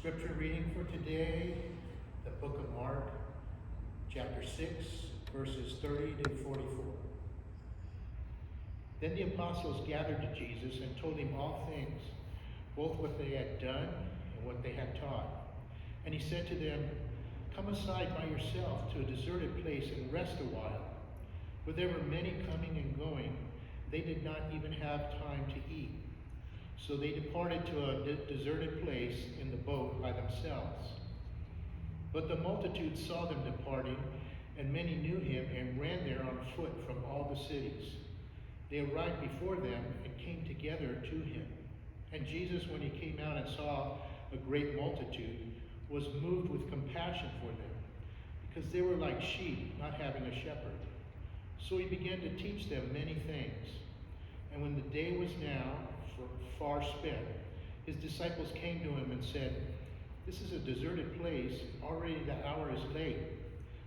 Scripture reading for today, the book of Mark, chapter 6, verses 30 to 44. Then the apostles gathered to Jesus and told him all things, both what they had done and what they had taught. And he said to them, "Come aside by yourself to a deserted place and rest a while." For there were many coming and going. They did not even have time to eat. So they departed to a deserted place in the boat by themselves. But the multitude saw them departing, and many knew him and ran there on foot from all the cities. They arrived before them and came together to him. And Jesus, when he came out and saw a great multitude, was moved with compassion for them, because they were like sheep not having a shepherd. So he began to teach them many things. And when the day was now far spent, his disciples came to him and said, "This is a deserted place. Already the hour is late.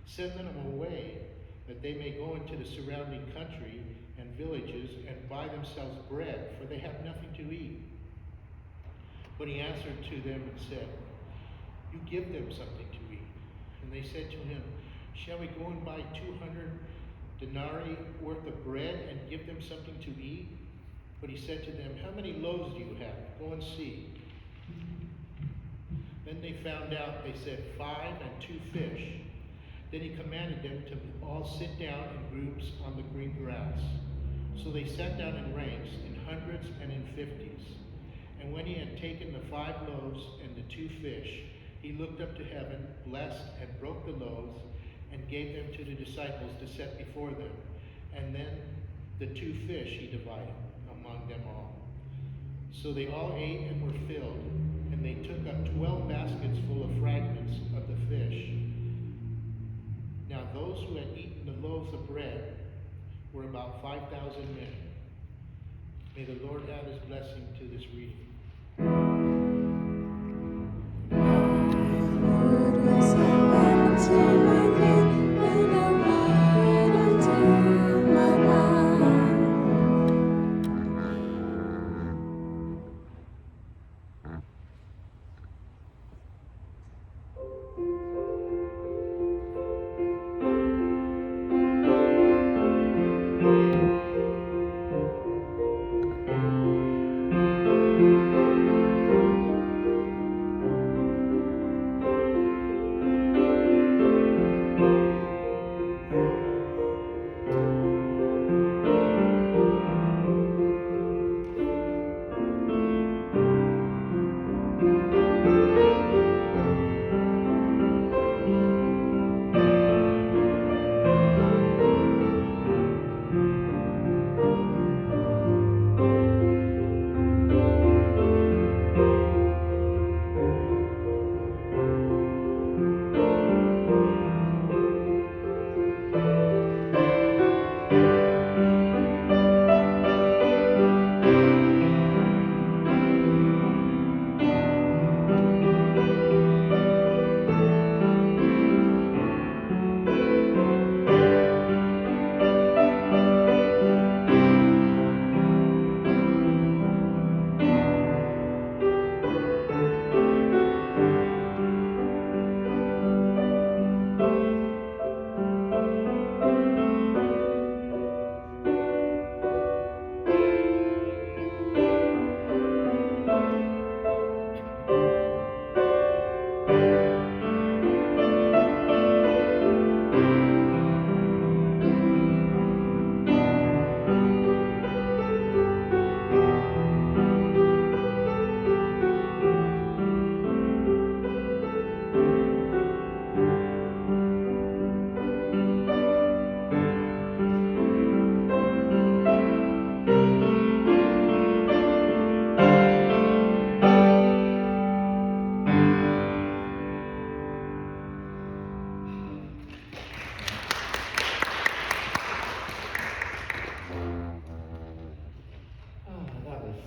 Send them away, that they may go into the surrounding country and villages and buy themselves bread, for they have nothing to eat." But he answered to them and said, "You give them something to eat." And they said to him, "Shall we go and buy 200 denarii worth of bread and give them something to eat?" But he said to them, "How many loaves do you have? Go and see." Then they found out, they said, 5 and 2 fish. Then he commanded them to all sit down in groups on the green grass. So they sat down in ranks, in hundreds and in 50s. And when he had taken the 5 loaves and the 2 fish, he looked up to heaven, blessed, and broke the loaves, and gave them to the disciples to set before them. And then the 2 fish he divided among them all. So they all ate and were filled, and they took up 12 baskets full of fragments of the fish. Now those who had eaten the loaves of bread were about 5,000 men. May the Lord add his blessing to this reading.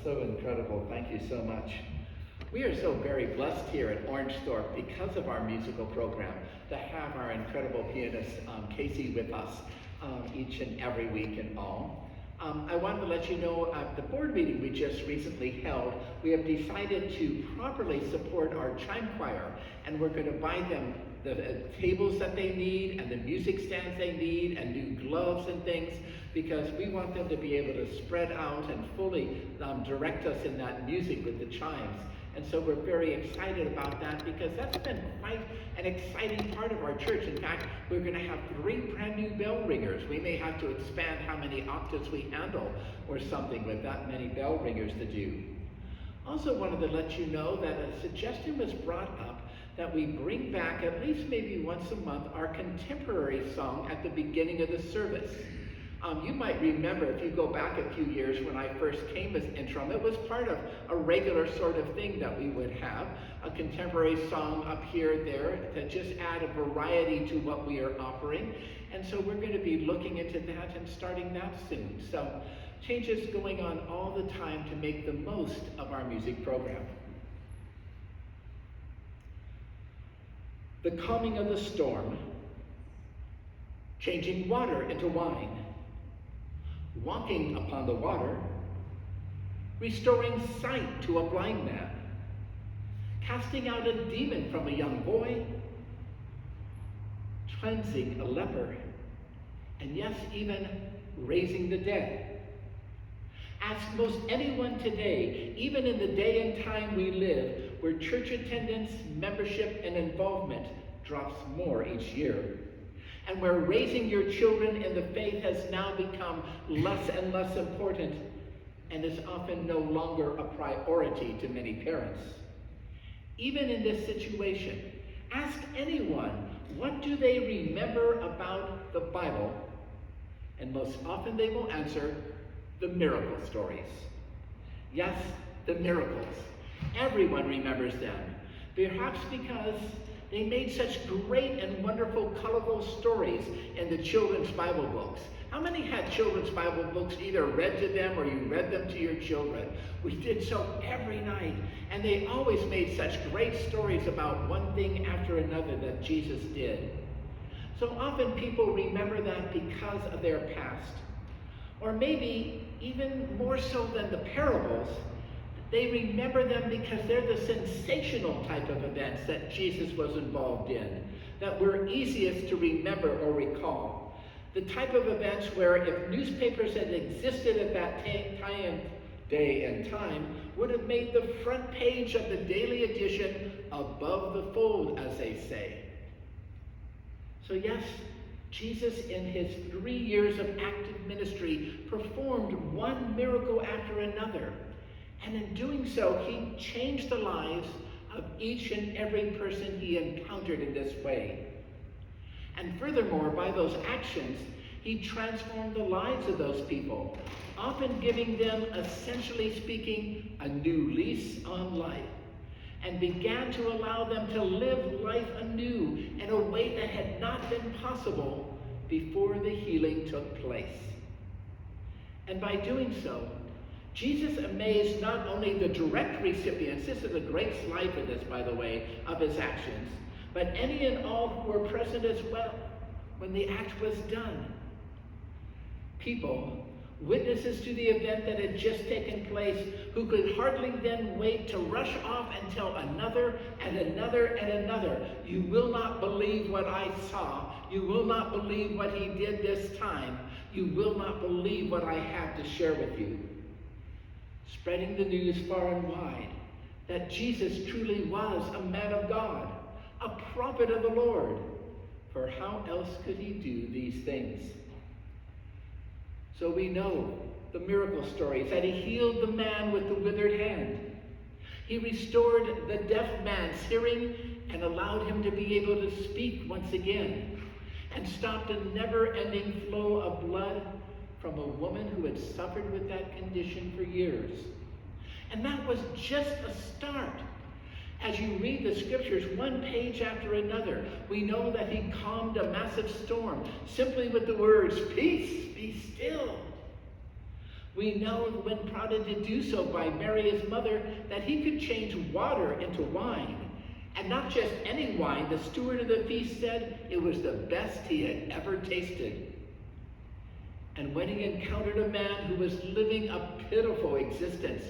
So incredible. Thank you so much. We are so very blessed here at Orangethorpe because of our musical program to have our incredible pianist Casey with us each and every week and all. I wanted to let you know at the board meeting we just recently held, we have decided to properly support our chime choir, and we're going to buy them the tables that they need and the music stands they need and new gloves and things, because we want them to be able to spread out and fully direct us in that music with the chimes. And so we're very excited about that, because that's been quite an exciting part of our church. In fact, we're going to have 3 brand new bell ringers. We may have to expand how many octaves we handle or something with that many bell ringers to do. Also wanted to let you know that a suggestion was brought up that we bring back at least maybe once a month our contemporary song at the beginning of the service. You might remember, if you go back a few years when I first came as interim, it was part of a regular sort of thing that we would have, a contemporary song up here, there, that just add a variety to what we are offering. And so we're going to be looking into that and starting that soon. So changes going on all the time to make the most of our music program. The calming of the storm, changing water into wine, walking upon the water, restoring sight to a blind man, casting out a demon from a young boy, cleansing a leper, and yes, even raising the dead. Ask most anyone today, even in the day and time we live, where church attendance, membership, and involvement drops more each year, and where raising your children in the faith has now become less and less important and is often no longer a priority to many parents. Even in this situation, ask anyone, what do they remember about the Bible? And most often they will answer, the miracle stories. Yes, the miracles. Everyone remembers them, perhaps because they made such great and wonderful, colorful stories in the children's Bible books. How many had children's Bible books either read to them or you read them to your children? We did so every night, and they always made such great stories about one thing after another that Jesus did. So often people remember that because of their past. Or maybe even more so than the parables, they remember them because they're the sensational type of events that Jesus was involved in, that were easiest to remember or recall. The type of events where if newspapers had existed at that day and time, would have made the front page of the daily edition above the fold, as they say. So yes, Jesus in his 3 years of active ministry performed one miracle after another. And in doing so, he changed the lives of each and every person he encountered in this way. And furthermore, by those actions, he transformed the lives of those people, often giving them, essentially speaking, a new lease on life, and began to allow them to live life anew in a way that had not been possible before the healing took place. And by doing so, Jesus amazed not only the direct recipients, this is a great slide for this, by the way, of his actions, but any and all who were present as well when the act was done. People, witnesses to the event that had just taken place, who could hardly then wait to rush off and tell another and another and another, "You will not believe what I saw. You will not believe what he did this time. You will not believe what I have to share with you." Spreading the news far and wide that Jesus truly was a man of God, a prophet of the Lord. For how else could he do these things? So we know the miracle stories, that he healed the man with the withered hand. He restored the deaf man's hearing and allowed him to be able to speak once again, and stopped a never-ending flow of blood from a woman who had suffered with that condition for years. And that was just a start. As you read the scriptures one page after another, we know that he calmed a massive storm simply with the words, "Peace, be still." We know when prodded to do so by Mary, his mother, that he could change water into wine. And not just any wine, the steward of the feast said it was the best he had ever tasted. And when he encountered a man who was living a pitiful existence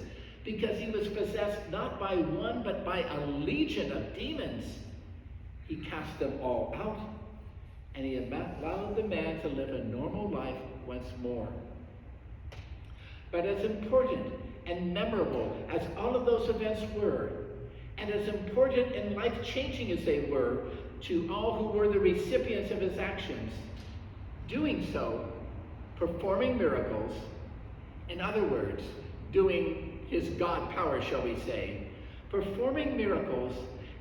because he was possessed not by one but by a legion of demons, he cast them all out, and he allowed the man to live a normal life once more. But as important and memorable as all of those events were, and as important and life-changing as they were to all who were the recipients of his actions, doing so, performing miracles, in other words, doing his God power, shall we say, performing miracles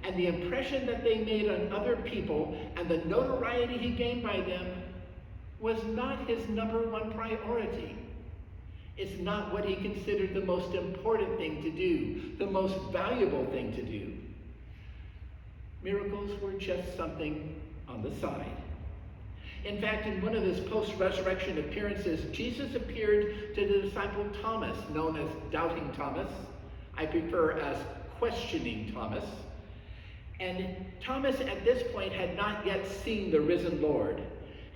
and the impression that they made on other people and the notoriety he gained by them was not his number one priority. It's not what he considered the most important thing to do, the most valuable thing to do. Miracles were just something on the side. In fact, in one of his post-resurrection appearances, Jesus appeared to the disciple Thomas, known as Doubting Thomas. I prefer as Questioning Thomas. And Thomas at this point had not yet seen the risen Lord.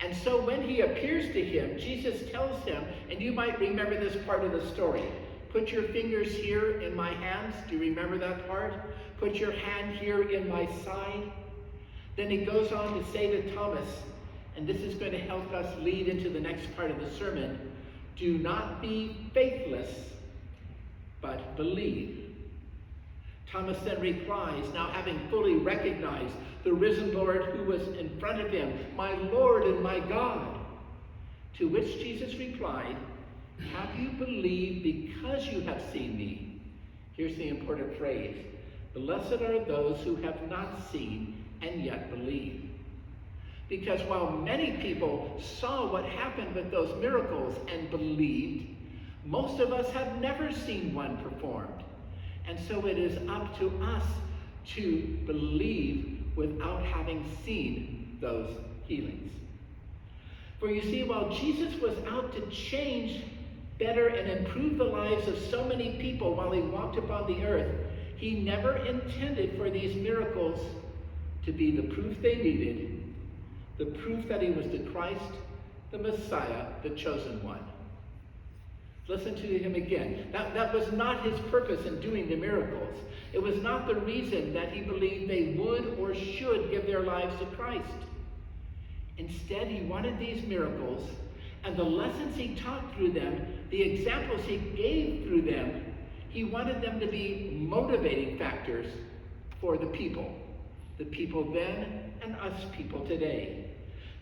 And so when he appears to him, Jesus tells him, and you might remember this part of the story, put your fingers here in my hands. Do you remember that part? Put your hand here in my side. Then he goes on to say to Thomas, and this is going to help us lead into the next part of the sermon, do not be faithless, but believe. Thomas then replies, now having fully recognized the risen Lord who was in front of him, my Lord and my God. To which Jesus replied, have you believed because you have seen me? Here's the important phrase. Blessed are those who have not seen and yet believe. Because while many people saw what happened with those miracles and believed, most of us have never seen one performed. And so it is up to us to believe without having seen those healings. For you see, while Jesus was out to change, better, and improve the lives of so many people while he walked upon the earth, he never intended for these miracles to be the proof they needed, the proof that he was the Christ, the Messiah, the chosen one. Listen to him again. That was not his purpose in doing the miracles. It was not the reason that he believed they would or should give their lives to Christ. Instead, he wanted these miracles and the lessons he taught through them, the examples he gave through them, he wanted them to be motivating factors for the people then and us people today.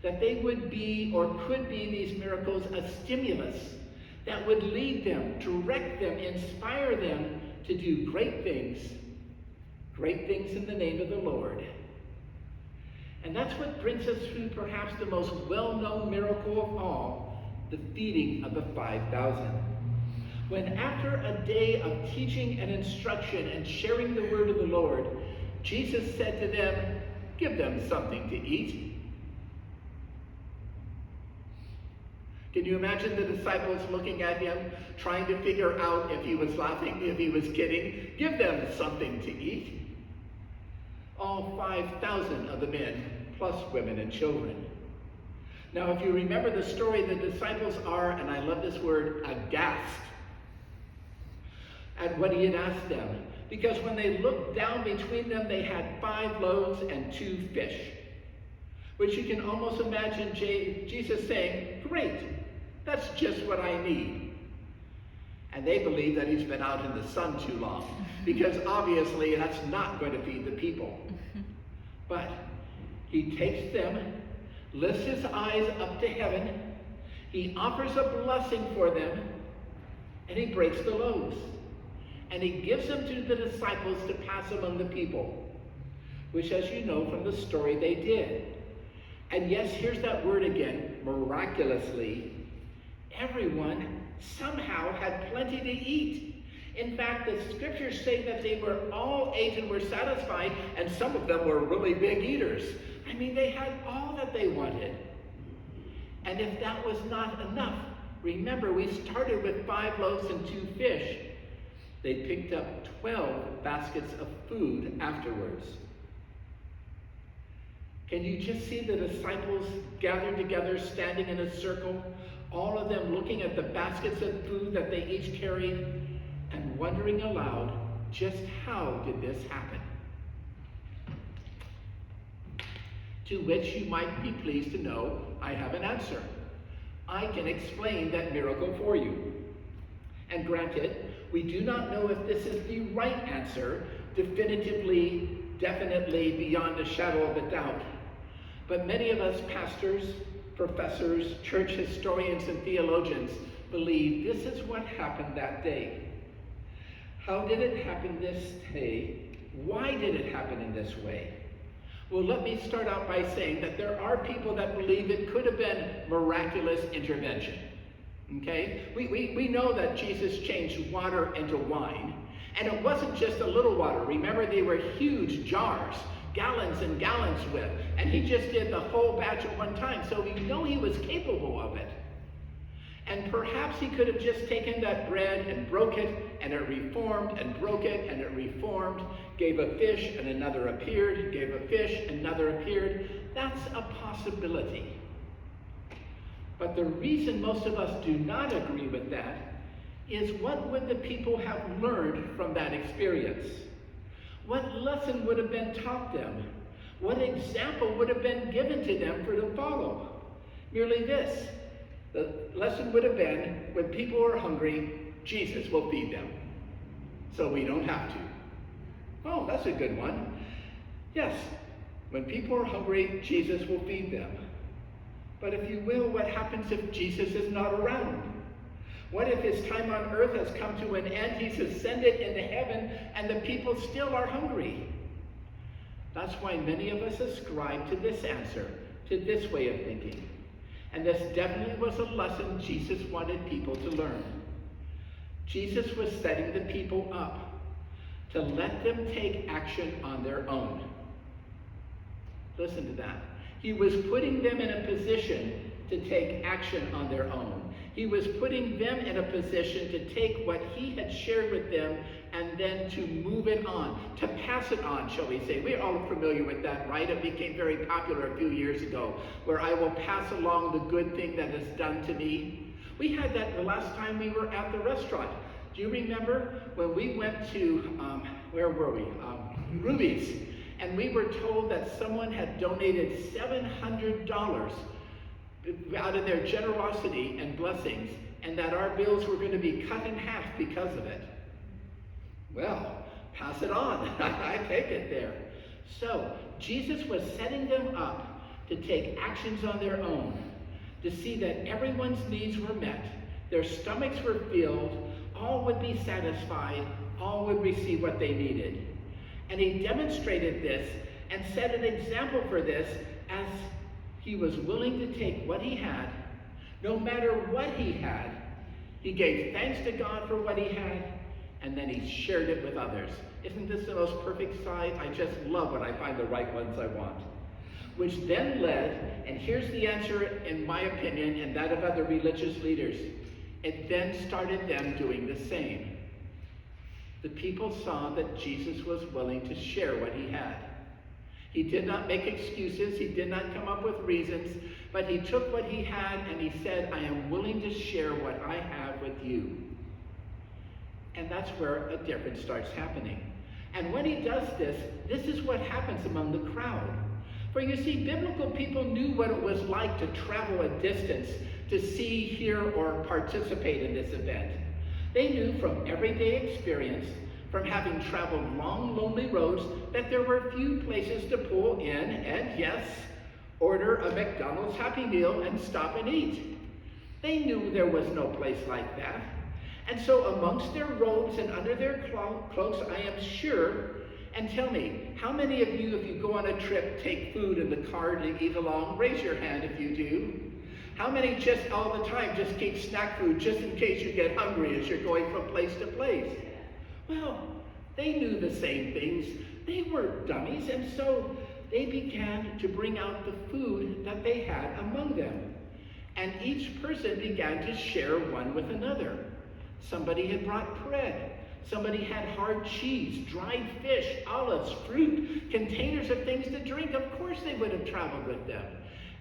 That they would be or could be these miracles a stimulus that would lead them, direct them, inspire them to do great things in the name of the Lord. And that's what brings us through perhaps the most well-known miracle of all, the feeding of the 5,000. When after a day of teaching and instruction and sharing the word of the Lord, Jesus said to them, give them something to eat. Can you imagine the disciples looking at him, trying to figure out if he was laughing, if he was kidding? Give them something to eat. All 5,000 of the men, plus women and children. Now, if you remember the story, the disciples are, and I love this word, aghast at what he had asked them. Because when they looked down between them, they had 5 loaves and 2 fish. Which you can almost imagine Jesus saying, great, that's just what I need. And they believe that he's been out in the sun too long, because obviously that's not going to feed the people. But he takes them, lifts his eyes up to heaven, he offers a blessing for them, and he breaks the loaves. And he gives them to the disciples to pass among the people, which, as you know from the story, they did. And yes, here's that word again, miraculously, everyone somehow had plenty to eat. In fact, the scriptures say that they were all ate and were satisfied, and some of them were really big eaters. I mean, they had all that they wanted. And if that was not enough, remember, we started with 5 loaves and 2 fish. They picked up 12 baskets of food afterwards. Can you just see the disciples gathered together, standing in a circle, all of them looking at the baskets of food that they each carried and wondering aloud, just how did this happen? To which you might be pleased to know I have an answer. I can explain that miracle for you. And granted, we do not know if this is the right answer, definitively, definitely, beyond a shadow of a doubt. But many of us pastors, professors, church historians, and theologians believe this is what happened that day. How did it happen this day? Why did it happen in this way? Well, let me start out by saying that there are people that believe it could have been miraculous intervention. Okay? We know that Jesus changed water into wine, and it wasn't just a little water. Remember, they were huge jars, gallons and gallons with, and he just did the whole batch at one time, so we know he was capable of it. And perhaps he could have just taken that bread and broke it, and it reformed, and broke it, and it reformed, gave a fish, and another appeared, gave a fish, another appeared. That's a possibility. But the reason most of us do not agree with that is, what would the people have learned from that experience? What lesson would have been taught them? What example would have been given to them for to follow? Merely this: the lesson would have been, when people are hungry, Jesus will feed them, so we don't have to. Oh, that's a good one. Yes, when people are hungry, Jesus will feed them. But if you will, what happens if Jesus is not around? What if his time on earth has come to an end, he's ascended into heaven, and the people still are hungry? That's why many of us ascribe to this answer, to this way of thinking. And this definitely was a lesson Jesus wanted people to learn. Jesus was setting the people up to let them take action on their own. Listen to that. He was putting them in a position to take action on their own. He was putting them in a position to take what he had shared with them and then to move it on, to pass it on, shall we say. We're all familiar with that, right? It became very popular a few years ago, where I will pass along the good thing that is done to me. We had that the last time we were at the restaurant. Do you remember when we went to, where were we? Ruby's. And we were told that someone had donated $700 out of their generosity and blessings, and that our bills were going to be cut in half because of it. Well, pass it on. I take it there. So, Jesus was setting them up to take actions on their own, to see that everyone's needs were met, their stomachs were filled, all would be satisfied, all would receive what they needed. And he demonstrated this and set an example for this, as he was willing to take what he had, no matter what he had. He gave thanks to God for what he had, and then he shared it with others. Isn't this the most perfect side? I just love when I find the right ones I want. Which then led, and here's the answer in my opinion and that of other religious leaders, it then started them doing the same. The people saw that Jesus was willing to share what he had. He did not make excuses, he did not come up with reasons, but he took what he had and he said, I am willing to share what I have with you. And that's where a difference starts happening. And when he does this, this is what happens among the crowd. For you see, biblical people knew what it was like to travel a distance to see, hear, or participate in this event. They knew from everyday experience, from having traveled long, lonely roads, that there were few places to pull in and, yes, order a McDonald's Happy Meal and stop and eat. They knew there was no place like that. And so amongst their robes and under their cloaks, I am sure, and tell me, how many of you, if you go on a trip, take food in the car to eat along? Raise your hand if you do. How many just all the time just keep snack food just in case you get hungry as you're going from place to place? Well, they knew the same things. They weren't dummies, and so they began to bring out the food that they had among them. And each person began to share one with another. Somebody had brought bread. Somebody had hard cheese, dried fish, olives, fruit, containers of things to drink. Of course they would have traveled with them.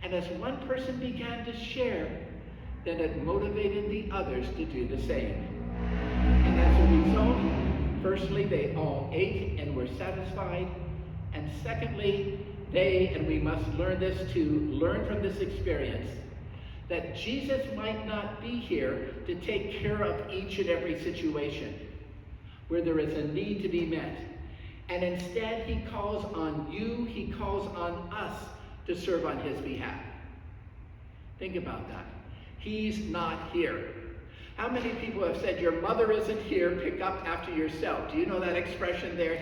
And as one person began to share, then it motivated the others to do the same. And as a result, firstly, they all ate and were satisfied. And secondly, and we must learn this too, learn from this experience, that Jesus might not be here to take care of each and every situation where there is a need to be met. And instead, he calls on you, he calls on us to serve on his behalf. Think about that. He's not here. How many people have said, your mother isn't here, pick up after yourself? Do you know that expression there?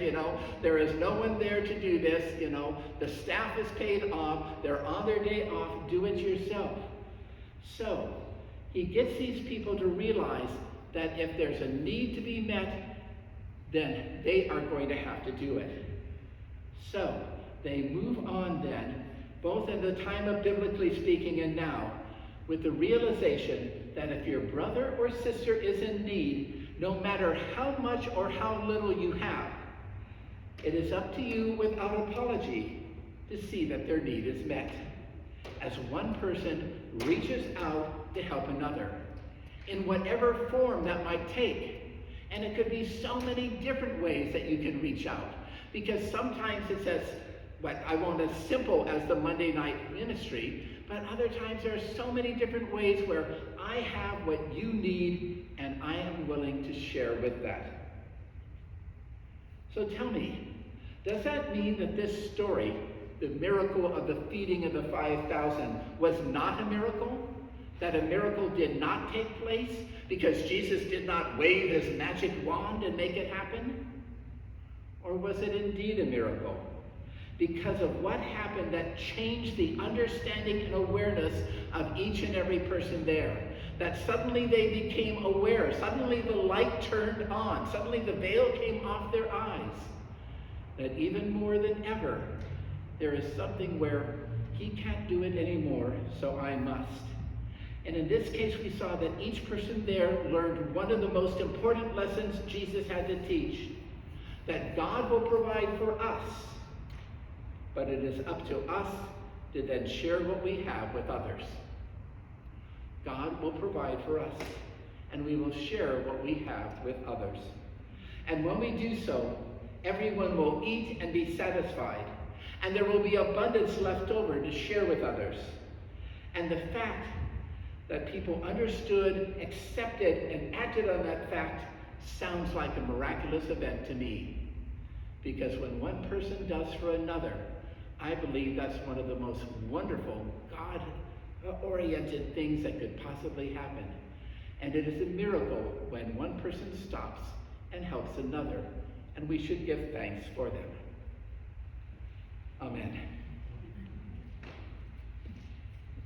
There is no one there to do this. The staff is paid off. They're on their day off. Do it yourself. So, he gets these people to realize that if there's a need to be met, then they are going to have to do it. So, they move on then, both in the time of biblically speaking and now, with the realization that if your brother or sister is in need, no matter how much or how little you have, it is up to you without apology to see that their need is met, as one person reaches out to help another, in whatever form that might take. And it could be so many different ways that you can reach out, because sometimes it's as simple as the Monday night ministry, but other times there are so many different ways where I have what you need and I am willing to share with that. So tell me, does that mean that this story, the miracle of the feeding of the 5,000, was not a miracle? That a miracle did not take place because Jesus did not wave his magic wand and make it happen? Or was it indeed a miracle because of what happened that changed the understanding and awareness of each and every person there? That suddenly they became aware, suddenly the light turned on, suddenly the veil came off their eyes. That even more than ever, there is something where he can't do it anymore, so I must. And in this case, we saw that each person there learned one of the most important lessons Jesus had to teach, that God will provide for us, but it is up to us to then share what we have with others. God will provide for us, and we will share what we have with others. And when we do so, everyone will eat and be satisfied, and there will be abundance left over to share with others. And the fact that people understood, accepted, and acted on that fact sounds like a miraculous event to me. Because when one person does for another, I believe that's one of the most wonderful, God-oriented things that could possibly happen. And it is a miracle when one person stops and helps another, and we should give thanks for them. Amen.